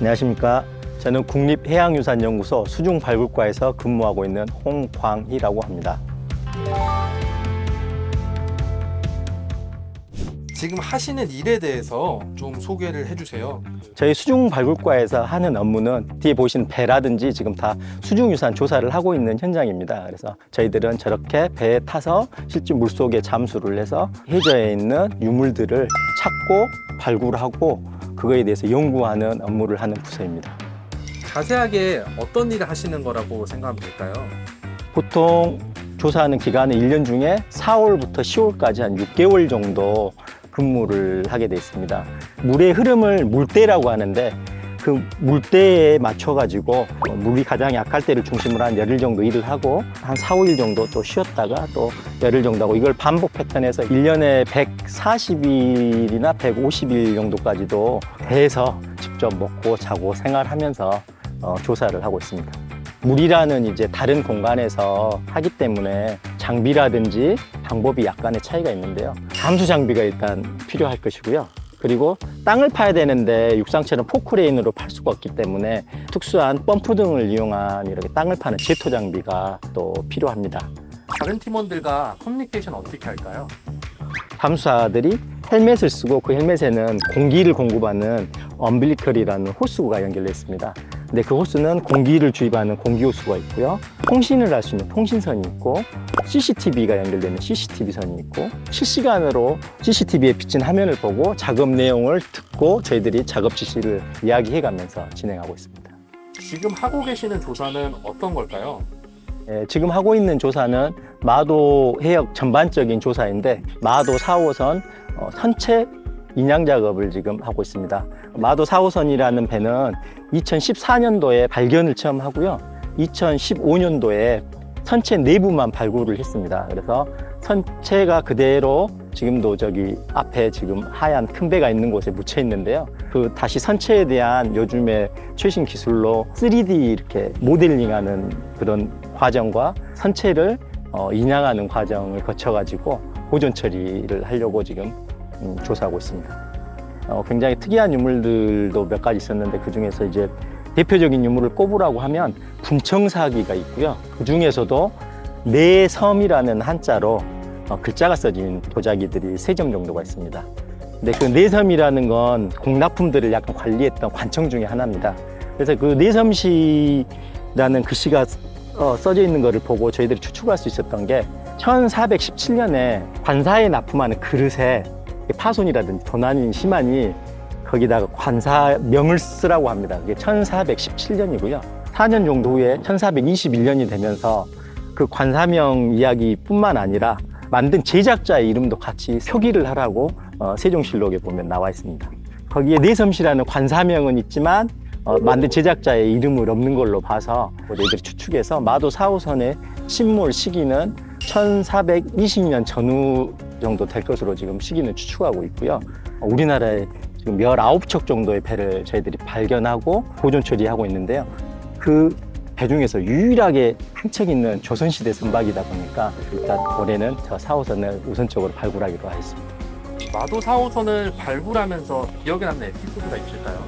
안녕하십니까. 저는 국립해양유산연구소 수중발굴과에서 근무하고 있는 홍광희라고 합니다. 지금 하시는 일에 대해서 좀 소개를 해주세요. 저희 수중발굴과에서 하는 업무는 뒤에 보시는 배라든지 지금 다 수중유산 조사를 하고 있는 현장입니다. 그래서 저희들은 저렇게 배에 타서 실제 물속에 잠수를 해서 해저에 있는 유물들을 찾고 발굴하고 그거에 대해서 연구하는 업무를 하는 부서입니다. 자세하게 어떤 일을 하시는 거라고 생각하면 될까요? 보통 조사하는 기간은 1년 중에 4월부터 10월까지 한 6개월 정도 근무를 하게 돼 있습니다. 물의 흐름을 물대라고 하는데 그 물대에 맞춰가지고 물이 가장 약할 때를 중심으로 한 열흘 정도 일을 하고 한 4, 5일 정도 또 쉬었다가 또 열흘 정도 하고 이걸 반복 패턴에서 1년에 140일이나 150일 정도까지도 배에서 직접 먹고 자고 생활하면서 조사를 하고 있습니다. 물이라는 이제 다른 공간에서 하기 때문에 장비라든지 방법이 약간의 차이가 있는데요. 잠수 장비가 일단 필요할 것이고요. 그리고 땅을 파야 되는데 육상처럼 포크레인으로 팔 수가 없기 때문에 특수한 펌프 등을 이용한 이렇게 땅을 파는 제토 장비가 또 필요합니다. 다른 팀원들과 커뮤니케이션 어떻게 할까요? 잠수사들이 헬멧을 쓰고 그 헬멧에는 공기를 공급하는 엄빌리컬이라는 호스가 연결되어 있습니다. 근데 그 호스는 공기를 주입하는 공기 호스가 있고요. 통신을 할 수 있는 통신선이 있고 CCTV가 연결되는 CCTV선이 있고 실시간으로 CCTV에 비친 화면을 보고 작업 내용을 듣고 저희들이 작업 지시를 이야기해가면서 진행하고 있습니다. 지금 하고 계시는 조사는 어떤 걸까요? 지금 하고 있는 조사는 마도 해역 전반적인 조사인데 마도 4호선 선체 인양 작업을 지금 하고 있습니다. 마도 4호선이라는 배는 2014년도에 발견을 처음 하고요. 2015년도에 선체 내부만 발굴을 했습니다. 그래서 선체가 그대로 지금도 저기 앞에 지금 하얀 큰 배가 있는 곳에 묻혀 있는데요. 그 다시 선체에 대한 요즘의 최신 기술로 3D 이렇게 모델링하는 그런 과정과 선체를 인양하는 과정을 거쳐가지고 보존 처리를 하려고 지금 조사하고 있습니다. 굉장히 특이한 유물들도 몇 가지 있었는데 그 중에서 이제 대표적인 유물을 꼽으라고 하면 분청사기가 있고요. 그 중에서도 내섬이라는 한자로 글자가 써진 도자기들이 3점 정도가 있습니다. 근데 그 내섬이라는 건 공납품들을 약간 관리했던 관청 중에 하나입니다. 그래서 그 내섬시라는 글씨가 써져 있는 거를 보고 저희들이 추측할 수 있었던 게 1417년에 관사에 납품하는 그릇에 파손이라든지 도난이 심하니 거기다가 관사명을 쓰라고 합니다. 그게 1417년이고요. 4년 정도 후에 1421년이 되면서 그 관사명 이야기뿐만 아니라 만든 제작자의 이름도 같이 표기를 하라고 세종실록에 보면 나와 있습니다. 거기에 내섬시라는 관사명은 있지만 만든 제작자의 이름을 없는 걸로 봐서 저희들이 추측해서 마도 4호선의 침몰 시기는 1420년 전후 정도 될 것으로 지금 시기는 추측하고 있고요. 우리나라에 지금 19척 정도의 배를 저희들이 발견하고 보존 처리하고 있는데요. 그 배 중에서 유일하게 한 척 있는 조선시대 선박이다 보니까 일단 올해는 저 4호선을 우선적으로 발굴하기로 하였습니다. 마도 4호선을 발굴하면서 기억에 남는 에피소드가 있을까요?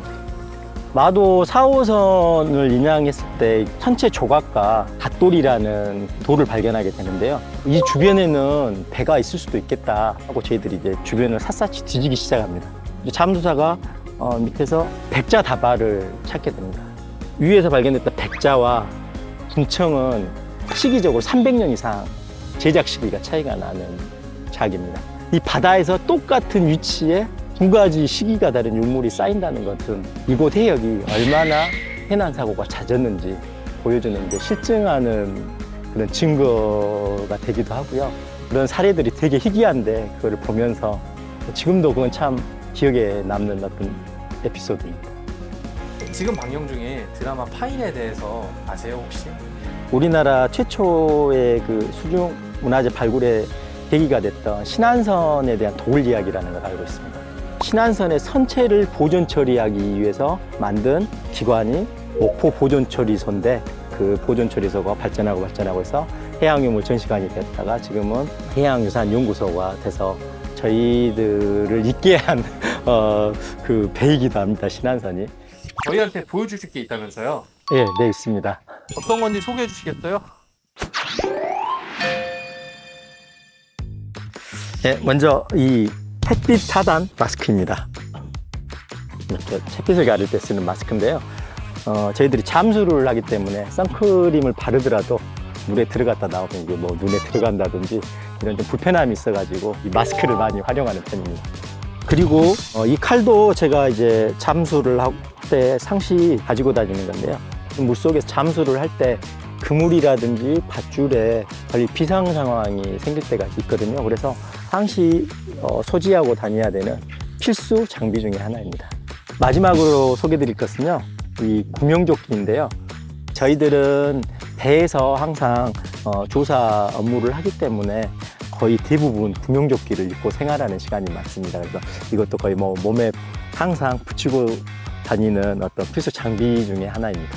마도 4호선을 인양했을 때 선체 조각과 닷돌이라는 돌을 발견하게 되는데요. 이 주변에는 배가 있을 수도 있겠다 하고 저희들이 이제 주변을 샅샅이 뒤지기 시작합니다. 잠수사가 밑에서 백자 다발을 찾게 됩니다. 위에서 발견됐던 백자와 분청은 시기적으로 300년 이상 제작 시기가 차이가 나는 작입니다. 이 바다에서 똑같은 위치에 두 가지 시기가 다른 유물이 쌓인다는 것은 이곳 해역이 얼마나 해난 사고가 잦았는지 보여주는 게 실증하는 그런 증거가 되기도 하고요. 그런 사례들이 되게 희귀한데 그걸 보면서 지금도 그건 참 기억에 남는 어떤 에피소드입니다. 지금 방영 중에 드라마 파인에 대해서 아세요 혹시? 우리나라 최초의 그 수중 문화재 발굴의 계기가 됐던 신안선에 대한 도굴 이야기라는 걸 알고 있습니다. 신안선의 선체를 보존 처리하기 위해서 만든 기관이 목포 보존처리소인데 그 보존처리소가 발전하고 해서 해양유물 전시관이 됐다가 지금은 해양유산연구소가 돼서 저희들을 있게 한 그 배이기도 합니다, 신안선이. 저희한테 보여주실 게 있다면서요? 예, 네, 있습니다. 어떤 건지 소개해 주시겠어요? 네, 먼저 이 햇빛 차단 마스크입니다. 이렇게 햇빛을 가릴 때 쓰는 마스크인데요. 저희들이 잠수를 하기 때문에 선크림을 바르더라도 물에 들어갔다 나오면 이게 뭐 눈에 들어간다든지 이런 좀 불편함이 있어가지고 이 마스크를 많이 활용하는 편입니다. 그리고 이 칼도 제가 이제 잠수를 할 때 상시 가지고 다니는 건데요. 물속에서 잠수를 할 때 그물이라든지 밧줄에 거의 비상 상황이 생길 때가 있거든요. 그래서 항시 소지하고 다녀야 되는 필수 장비 중에 하나입니다. 마지막으로 소개드릴 것은요, 이 구명조끼인데요. 저희들은 배에서 항상 조사 업무를 하기 때문에 거의 대부분 구명조끼를 입고 생활하는 시간이 많습니다. 그래서 이것도 거의 뭐 몸에 항상 붙이고 다니는 어떤 필수 장비 중에 하나입니다.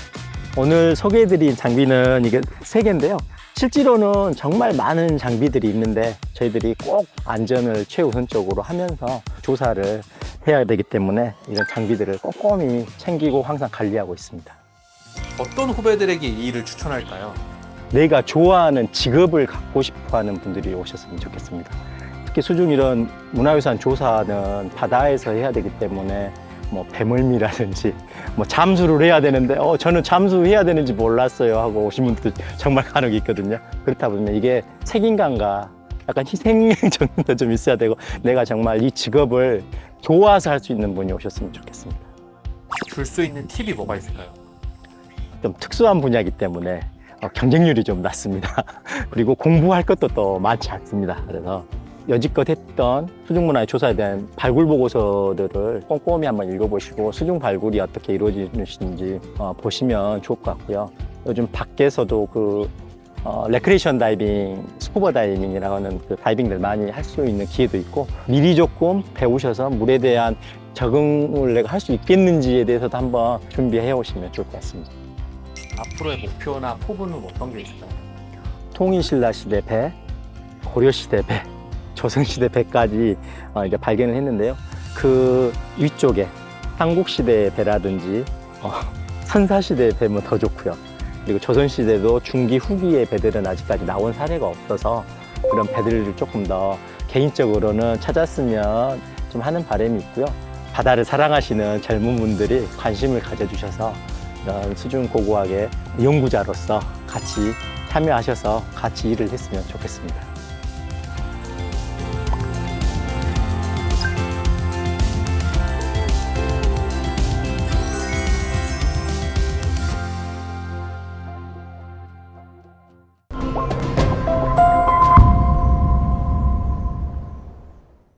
오늘 소개해드린 장비는 이게 3개인데요. 실제로는 정말 많은 장비들이 있는데 저희들이 꼭 안전을 최우선적으로 하면서 조사를 해야 되기 때문에 이런 장비들을 꼼꼼히 챙기고 항상 관리하고 있습니다. 어떤 후배들에게 이 일을 추천할까요? 내가 좋아하는 직업을 갖고 싶어 하는 분들이 오셨으면 좋겠습니다. 특히 수중 이런 문화유산 조사는 바다에서 해야 되기 때문에 뭐 배멀미라든지 뭐 잠수를 해야 되는데 저는 잠수해야 되는지 몰랐어요 하고 오신 분들도 정말 간혹 있거든요. 그렇다 보면 이게 책임감과 약간 희생 정도도 좀 있어야 되고 내가 정말 이 직업을 좋아서 할 수 있는 분이 오셨으면 좋겠습니다. 줄 수 있는 팁이 뭐가 있을까요? 좀 특수한 분야이기 때문에 경쟁률이 좀 낮습니다. 그리고 공부할 것도 또 많지 않습니다. 그래서 여지껏 했던 수중문화의 조사에 대한 발굴 보고서들을 꼼꼼히 한번 읽어보시고 수중 발굴이 어떻게 이루어지는지 보시면 좋을 것 같고요. 요즘 밖에서도 레크레이션 다이빙, 스쿠버 다이빙이라고 하는 그 다이빙들 많이 할 수 있는 기회도 있고 미리 조금 배우셔서 물에 대한 적응을 내가 할 수 있겠는지에 대해서도 한번 준비해 오시면 좋을 것 같습니다. 앞으로의 목표나 포부는 어떤 게 있을까요? 통일신라 시대 배, 고려시대 배, 조선시대 배까지 이제 발견을 했는데요. 그 위쪽에 삼국시대 배라든지 선사시대 배면 더 좋고요. 그리고 조선시대도 중기 후기의 배들은 아직까지 나온 사례가 없어서 그런 배들을 조금 더 개인적으로는 찾았으면 좀 하는 바람이 있고요. 바다를 사랑하시는 젊은 분들이 관심을 가져주셔서 이런 수중 고고학의 연구자로서 같이 참여하셔서 같이 일을 했으면 좋겠습니다.